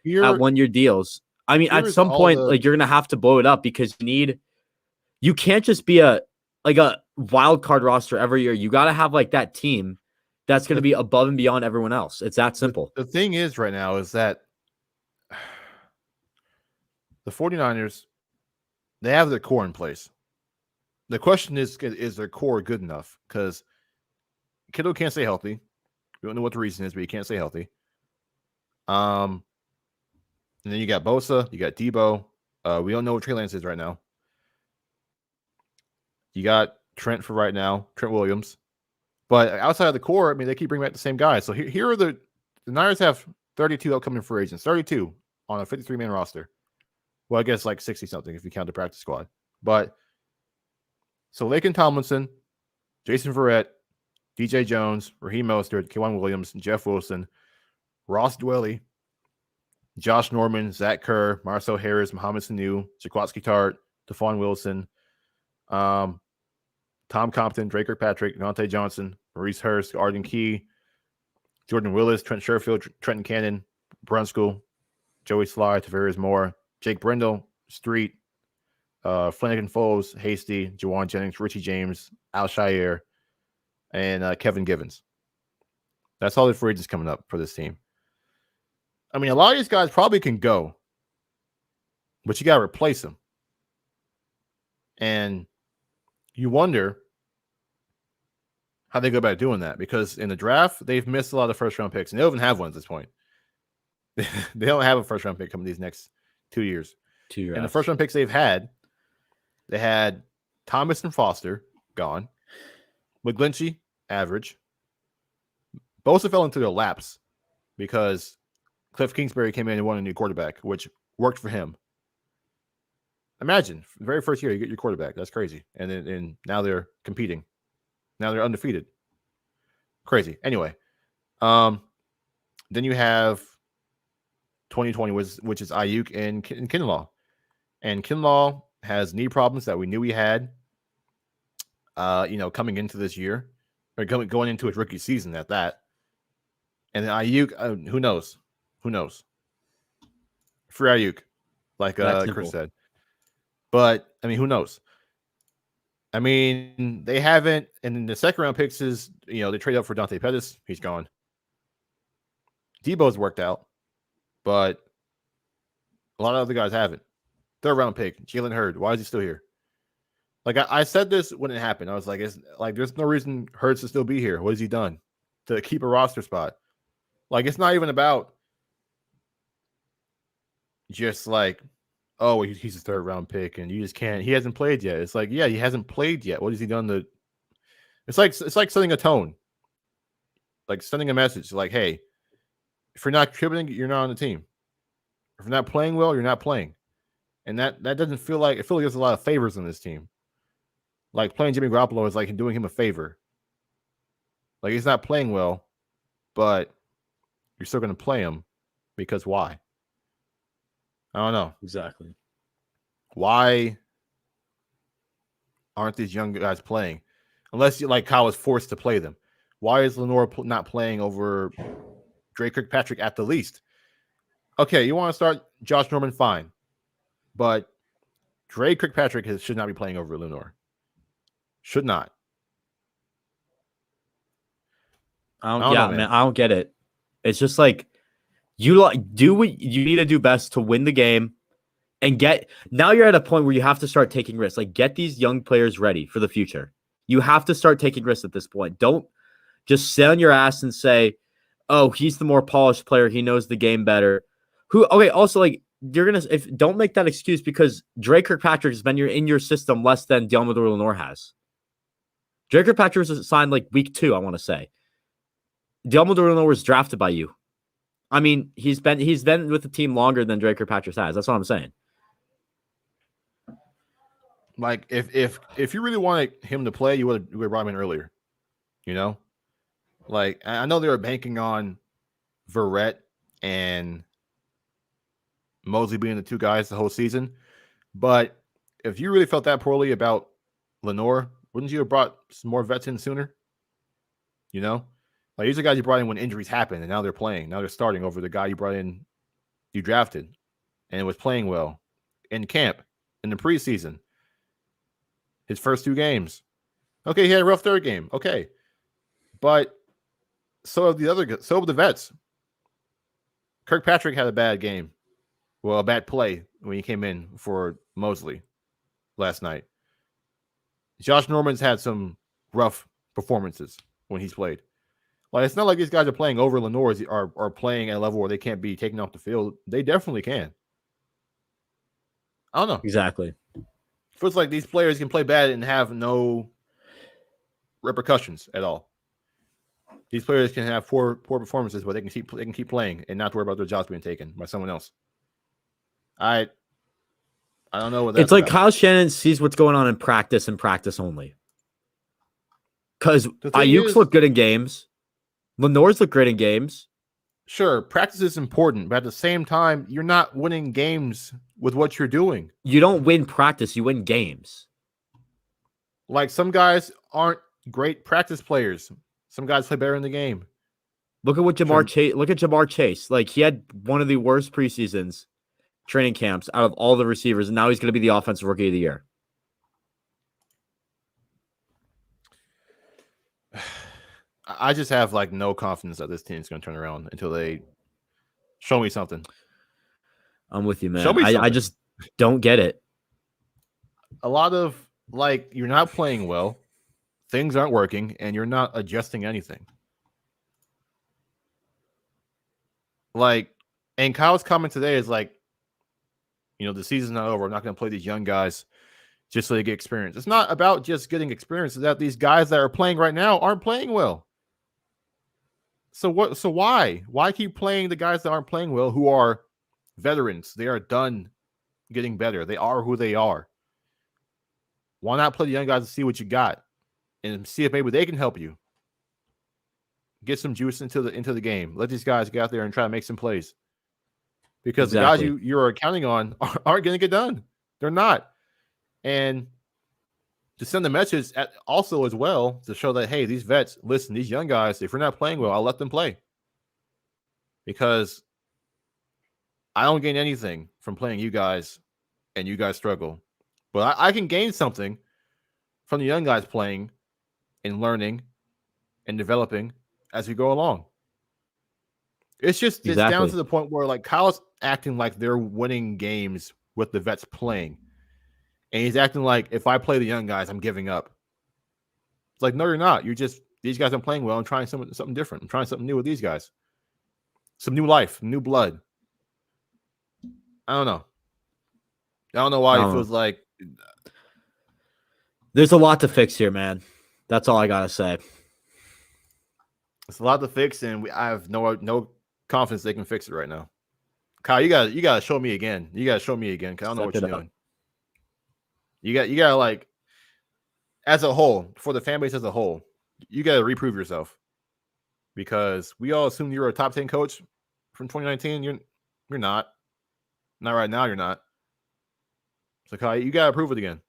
at 1 year deals. At some point, you're going to have to blow it up, because you can't just be a wild card roster every year. You got to have that team that's going to be above and beyond everyone else. It's that simple. The thing is right now is that the 49ers, they have their core in place. the question is their core good enough? Because Kittle can't stay healthy. We don't know what the reason is, but he can't stay healthy. And then you got Bosa, you got Debo. We don't know what Trey Lance is right now. You got Trent for right now, Trent Williams. But outside of the core, I mean, they keep bringing back the same guys. So here are the Niners have 32 upcoming free agents, 32 on a 53-man roster. Well, I guess like 60-something if you count the practice squad. But so Laken Tomlinson, Jason Verrett, DJ Jones, Raheem Mostert, K'Wan Williams, Jeff Wilson, Ross Dwelly, Josh Norman, Zach Kerr, Marcel Harris, Mohamed Sanu, Jaquatsky Tart, Stephon Wilson, Tom Compton, Drake Kirkpatrick, Deontay Johnson, Maurice Hurst, Arden Key, Jordan Willis, Trent Sherfield, Trenton Cannon, Brunskill, Joey Sly, Tavares Moore, Jake Brindle, Street, Flanagan Foles, Hasty, Jawan Jennings, Richie James, Al Shire, and Kevin Givens. That's all the free agents coming up for this team. I mean, a lot of these guys probably can go, but you got to replace them. And you wonder how they go about doing that, because in the draft, they've missed a lot of first-round picks, and they don't even have one at this point. They don't have a first-round pick coming these next 2 years. 2 years. And the first-round picks they've had, they had Thomas and Foster, gone. McGlinchey, average. Bosa fell into their laps because Cliff Kingsbury came in and won a new quarterback, which worked for him. Imagine, the very first year you get your quarterback. That's crazy. And now they're competing. Now they're undefeated. Crazy. Anyway, then you have 2020, which is Ayuk and Kinlaw. And Kinlaw has knee problems that we knew he had, coming into this year, or going into his rookie season at that. And then Ayuk, who knows? Who knows? Free Ayuk, like Chris said. But, I mean, who knows? I mean, they haven't, and then the second round picks is, they trade up for Dante Pettis. He's gone. Debo's worked out, but a lot of other guys haven't. Third round pick, Jalen Hurd. Why is he still here? Like, I said this when it happened. I was like, there's no reason Hurd to still be here. What has he done to keep a roster spot? Like, it's not even about just like, oh, he's a third round pick and you just can't. He hasn't played yet. It's like, yeah, he hasn't played yet. What has he done to? It's like setting a tone, like sending a message, like, hey, if you're not contributing, you're not on the team. If you're not playing well, you're not playing, and that doesn't feel like it. Feels like there's a lot of favors in this team. Like playing Jimmy Garoppolo is like doing him a favor. Like he's not playing well, but you're still going to play him because why? I don't know. Exactly. Why aren't these young guys playing? Unless Kyle was forced to play them. Why is Lenore not playing over Drake Kirkpatrick at the least? Okay, you want to start Josh Norman, fine. But Drake Kirkpatrick should not be playing over Lenore. Should not. I don't get it. It's just like, you do what you need to do best to win the game and now you're at a point where you have to start taking risks. Like, get these young players ready for the future. You have to start taking risks at this point. Don't just sit on your ass and say, oh, he's the more polished player. He knows the game better. Also, like, don't make that excuse because Drake Kirkpatrick has been in your system less than Deommodore Lenoir has. Drake Kirkpatrick was signed like week 2, I want to say. Deommodore Lenoir was drafted by you. I mean, he's been with the team longer than Drake Kirkpatrick has. That's what I'm saying. Like, if you really wanted him to play, you would have brought him in earlier. Like, I know they were banking on Verrett and Mosley being the two guys the whole season, but if you really felt that poorly about Lenoir, wouldn't you have brought some more vets in sooner? Like, these are guys you brought in when injuries happened, and now they're playing. Now they're starting over the guy you brought in, you drafted, and was playing well in camp, in the preseason. His first 2 games. Okay, he had a rough third game. Okay. But so have the vets. Kirkpatrick had a bad game. Well, a bad play when he came in for Mosley last night. Josh Norman's had some rough performances when he's played. Like, it's not like these guys are playing over Lenore are playing at a level where they can't be taken off the field. They definitely can. I don't know. Exactly. Feels like these players can play bad and have no repercussions at all. These players can have poor performances, but they can keep playing and not worry about their jobs being taken by someone else. I don't know what that's It's like about. Kyle Shanahan sees what's going on in practice and practice only. Because Ayuk's look good in games. Lenore's look great in games. Sure, practice is important, but at the same time, you're not winning games with what you're doing. You don't win practice, you win games. Like, some guys aren't great practice players. Some guys play better in the game. Look at Jamar Chase. Like, he had one of the worst preseasons training camps out of all the receivers, and now he's going to be the offensive rookie of the year. I just have like no confidence that this team's going to turn around until they show me something. I'm with you, man. Show me something. I just don't get it. A lot of like, you're not playing well, things aren't working, and you're not adjusting anything. Like, and Kyle's comment today is like, the season's not over. I'm not going to play these young guys just so they get experience. It's not about just getting experience. It's that these guys that are playing right now aren't playing well. So why? Why keep playing the guys that aren't playing well, who are veterans? They are done getting better. They are who they are. Why not play the young guys to see what you got and see if maybe they can help you get some juice into the game? Let these guys get out there and try to make some plays, because Exactly. the guys you're counting on aren't going to get done. They're not. And to send the message also as well to show that, hey, these vets, listen, these young guys, if you're not playing well, I'll let them play, because I don't gain anything from playing you guys and you guys struggle. But I can gain something from the young guys playing and learning and developing as we go along. It's just it's down to the point where like Kyle's acting like they're winning games with the vets playing. And he's acting like, if I play the young guys, I'm giving up. It's like, no, you're not. These guys aren't playing well. I'm trying something different. I'm trying something new with these guys. Some new life, new blood. I don't know. I don't know why it feels like. There's a lot to fix here, man. That's all I got to say. It's a lot to fix, and I have no confidence they can fix it right now. Kyle, you got to show me again. You got to show me again, because I don't know what you're doing. You got to like, as a whole, for the fan base as a whole, you got to reprove yourself, because we all assumed you were a top 10 coach from 2019. You're not. Not right now. You're not. So Kyle, you got to prove it again.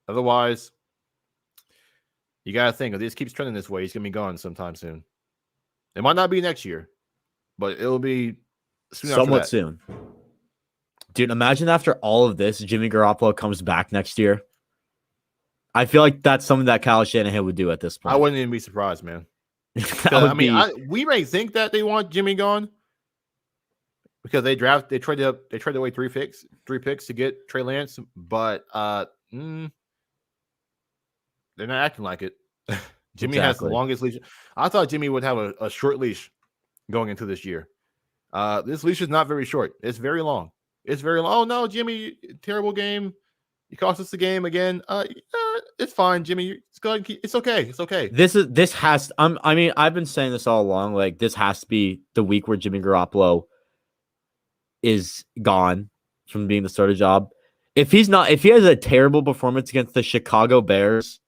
Otherwise, you got to think, if this keeps trending this way, he's gonna be gone sometime soon. It might not be next year, but it'll be somewhat soon. Dude, imagine after all of this, Jimmy Garoppolo comes back next year. I feel like that's something that Kyle Shanahan would do at this point. I wouldn't even be surprised, man. We may think that they want Jimmy gone because they traded away three picks to get Trey Lance, but they're not acting like it. Jimmy has the longest leash. I thought Jimmy would have a short leash going into this year. This leash is not very short. It's very long. It's very long. Oh no, Jimmy, terrible game. You cost us the game again. It's fine, Jimmy. It's okay. It's okay. I've been saying this all along. Like, this has to be the week where Jimmy Garoppolo is gone from being the starter job. If he has a terrible performance against the Chicago Bears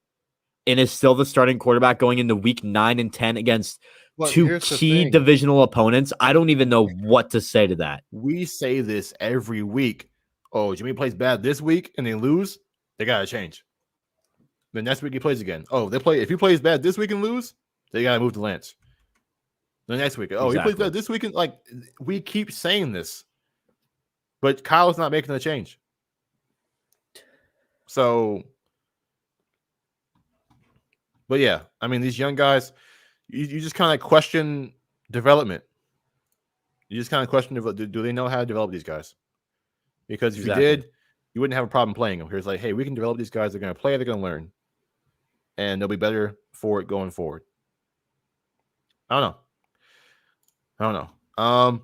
and is still the starting quarterback going into week 9 and 10 against two key divisional opponents, I don't even know what to say to that. We say this every week. Oh, Jimmy plays bad this week and they lose, they got to change. The next week he plays again. Oh, if he plays bad this week and lose, they got to move to Lance. The next week, he plays bad this week, and like, we keep saying this. But Kyle's not making a change. So, but yeah, I mean, these young guys, you just kind of question development. You just kind of question, do they know how to develop these guys? Because if you did, you wouldn't have a problem playing them. Here's like, hey, we can develop these guys. They're going to play. They're going to learn. and they'll be better for it going forward. I don't know.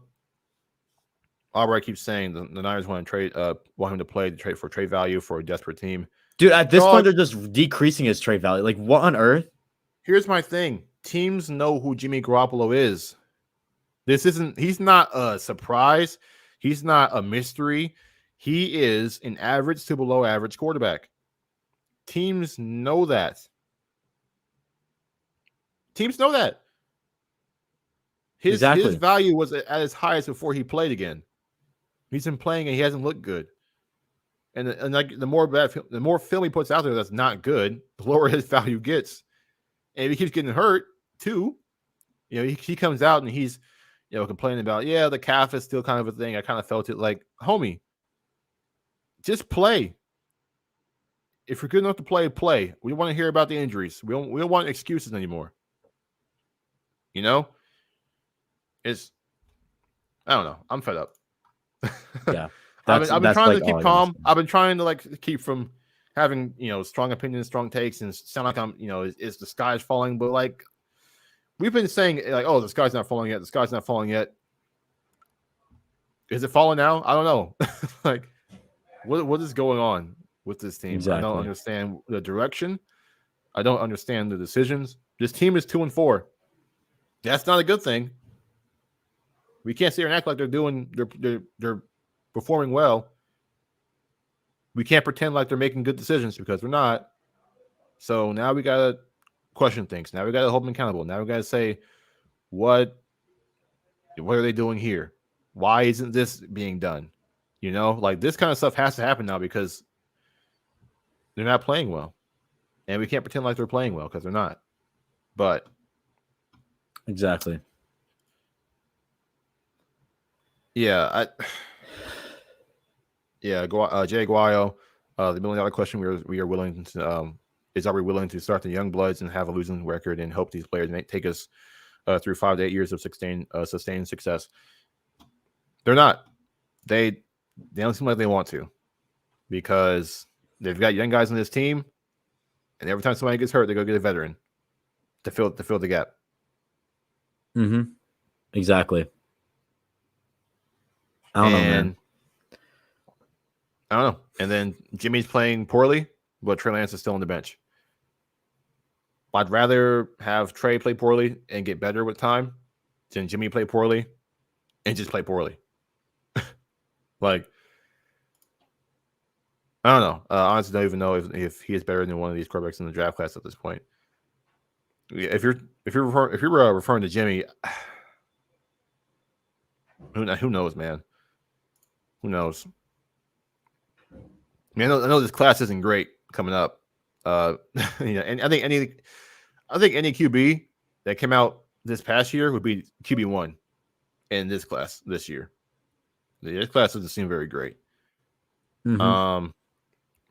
Albright keeps saying the Niners want him to play to trade for trade value for a desperate team. Dude, at this point, they're just decreasing his trade value. Like, what on earth? Here's my thing. Teams know who Jimmy Garoppolo is. He's not a surprise. He's not a mystery. He is an average to below average quarterback. Teams know that. Teams know that. His value was at its highest before he played again. He's been playing and he hasn't looked good. And like the more film he puts out there that's not good, the lower his value gets. And if he keeps getting hurt too, he comes out and he's complaining about, the calf is still kind of a thing. I kind of felt it. Like, homie, just play. If you're good enough to play, play. We don't want to hear about the injuries. We don't want excuses anymore. It's, I don't know. I'm fed up. Yeah. I've been trying to keep calm. I've been trying to keep from having, strong opinions, strong takes, and sound like I'm, is the sky's falling. But we've been saying oh, the sky's not falling yet. The sky's not falling yet. Is it falling now? I don't know. What is going on with this team? Exactly. I don't understand the direction. I don't understand the decisions. This team is 2-4. That's not a good thing. We can't sit here and act like they're performing well. We can't pretend like they're making good decisions because we're not. So now we gotta question things. Now we gotta hold them accountable. Now we gotta say, what are they doing here? Why isn't this being done? This kind of stuff has to happen now because they're not playing well. And we can't pretend like they're playing well because they're not. But exactly. Yeah, Jay Guayo, the $1 million question we are willing to is, are we willing to start the young bloods and have a losing record and hope these players may take us through 5 to 8 years of sustained success? They're not. They don't seem like they want to, because they've got young guys on this team, and every time somebody gets hurt, they go get a veteran to fill the gap. Mm-hmm. Exactly. I don't know, man. I don't know. And then Jimmy's playing poorly, but Trey Lance is still on the bench. I'd rather have Trey play poorly and get better with time than Jimmy play poorly and just play poorly. I don't know. Honestly, don't even know if he is better than one of these quarterbacks in the draft class at this point. If you're referring to Jimmy, who knows, man? Who knows? I mean, I know this class isn't great coming up. And I think any QB that came out this past year would be QB1 in this class this year. This class doesn't seem very great. Mm-hmm.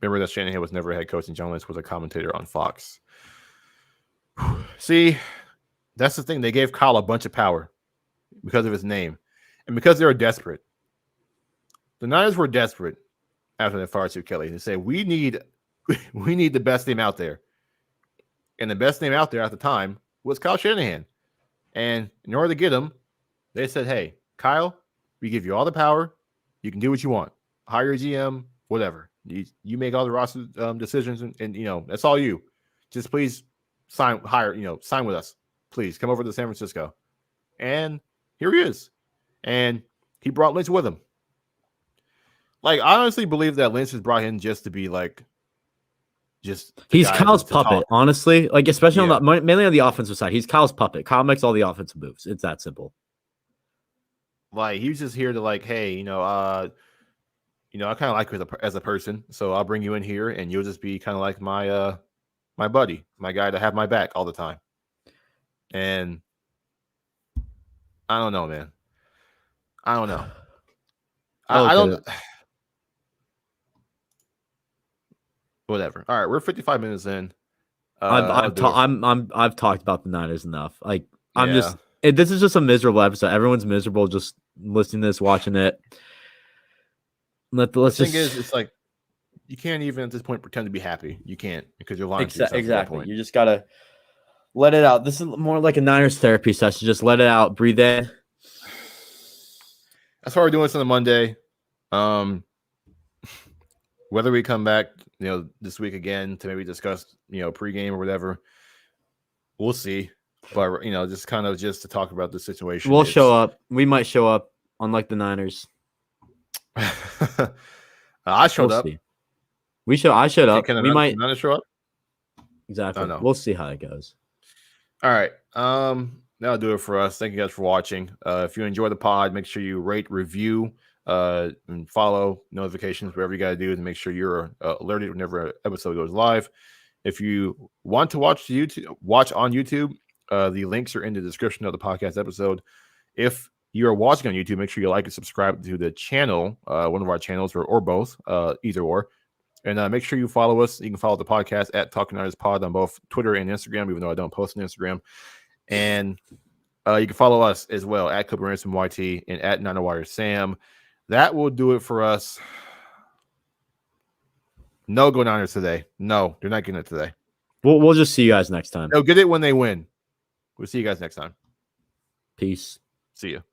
Remember that Shanahan was never a head coach and John Lynch was a commentator on Fox. See, that's the thing. They gave Kyle a bunch of power because of his name and because they were desperate. The Niners were desperate after they fired Chip Kelly. They said, we need the best name out there. And the best name out there at the time was Kyle Shanahan. And in order to get him, they said, hey, Kyle, we give you all the power. You can do what you want. Hire a GM, whatever. You make all the roster decisions, and that's all you. Just please sign with us. Please come over to San Francisco. And here he is. And he brought Lynch with him. I honestly believe that Lynch was brought in just to be he's Kyle's puppet, honestly. Especially mainly on the offensive side. He's Kyle's puppet. Kyle makes all the offensive moves. It's that simple. He was just here to hey, I kind of like you as a person, so I'll bring you in here, and you'll just be kind of like my my buddy, my guy to have my back all the time. And I don't know, man. I don't know. I don't. Whatever. All right, we're 55 minutes in. I've talked about the Niners enough. This is just a miserable episode. Everyone's miserable just listening to this, watching it. Let's the thing is, it's you can't even at this point pretend to be happy. You can't because you're lying to yourself at that Exactly. point. You just gotta let it out. This is more like a Niners therapy session. Just let it out. Breathe in. That's why we're doing this on a Monday. Whether we come back, this week again to maybe discuss, pregame or whatever, we'll see. But just to talk about the situation. We'll show up. We might show up, unlike the Niners. I showed up. See. I showed up. Can we might Niners show up. Exactly. We'll see how it goes. All right. That'll do it for us. Thank you guys for watching. If you enjoy the pod, make sure you rate, review, and follow notifications, whatever you got to do to make sure you're alerted whenever an episode goes live. If you want to watch on YouTube, the links are in the description of the podcast episode. If you are watching on YouTube, make sure you like and subscribe to the channel, one of our channels, or both, either or. And make sure you follow us. You can follow the podcast at Talkin Niners Pod on both Twitter and Instagram, even though I don't post on Instagram. And you can follow us as well at Cooper Ransom YT and at Niners Sam. That will do it for us. No go Niners today. No, they're not getting it today. We'll just see you guys next time. They'll get it when they win. We'll see you guys next time. Peace. See you.